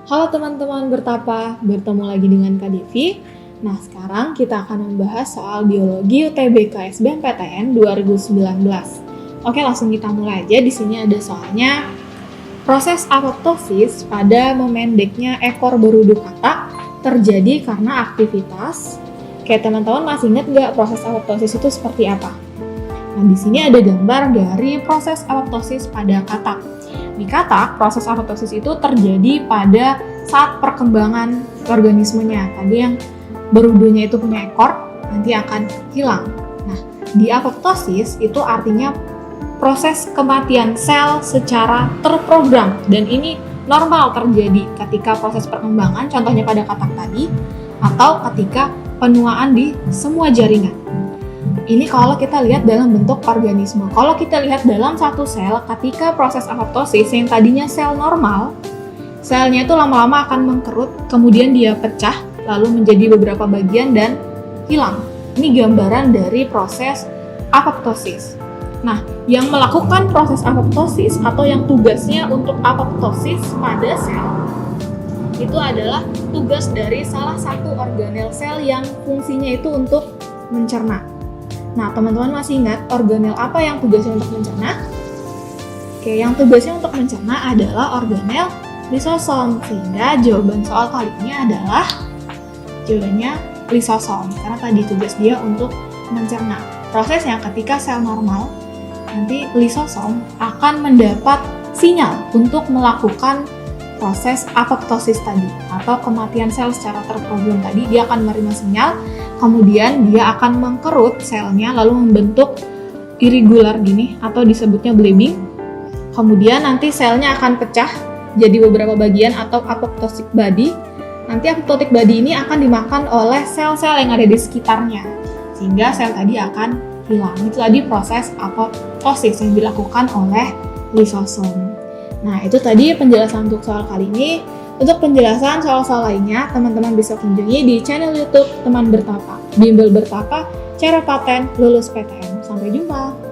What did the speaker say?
Halo teman-teman bertapa, bertemu lagi dengan Kak Devi. Nah, sekarang kita akan membahas soal biologi UTBK SBMPTN 2019. Oke, langsung kita mulai aja. Di sini ada soalnya proses apoptosis pada memendeknya ekor berudu katak terjadi karena aktivitas. Kayak teman-teman masih ingat nggak proses apoptosis itu seperti apa? Nah, di sini ada gambar dari proses apoptosis pada katak. Di katak, proses apoptosis itu terjadi pada saat perkembangan organismenya. Tadi yang berudunya itu punya ekor, nanti akan hilang. Nah, di apoptosis itu artinya proses kematian sel secara terprogram. Dan ini normal terjadi ketika proses perkembangan, contohnya pada katak tadi, atau ketika penuaan di semua jaringan. Ini kalau kita lihat dalam bentuk organisme. Kalau kita lihat dalam satu sel, ketika proses apoptosis yang tadinya sel normal, selnya itu lama-lama akan mengkerut, kemudian dia pecah, lalu menjadi beberapa bagian dan hilang. Ini gambaran dari proses apoptosis. Nah, yang melakukan proses apoptosis atau yang tugasnya untuk apoptosis pada sel, itu adalah tugas dari salah satu organel sel yang fungsinya itu untuk mencerna. Nah, teman-teman masih ingat organel apa yang tugasnya untuk mencerna? Oke, yang tugasnya untuk mencerna adalah organel lisosom. Sehingga jawaban soal kali ini adalah jawabannya lisosom. Karena tadi tugas dia untuk mencerna. Prosesnya ketika sel normal, nanti lisosom akan mendapat sinyal untuk melakukan proses apoptosis tadi atau kematian sel secara terprogram tadi. Dia akan menerima sinyal, kemudian dia akan mengkerut selnya lalu membentuk irregular gini atau disebutnya blebbing. Kemudian nanti selnya akan pecah jadi beberapa bagian atau apoptotic body. Nanti apoptotic body ini akan dimakan oleh sel-sel yang ada di sekitarnya sehingga sel tadi akan hilang. Itu tadi proses apoptosis yang dilakukan oleh lisosom. Nah, itu tadi penjelasan untuk soal kali ini. Untuk penjelasan soal-soal lainnya, teman-teman bisa kunjungi di channel YouTube Teman Bertapa. Bimbel Bertapa, cara paten lulus PTN. Sampai jumpa!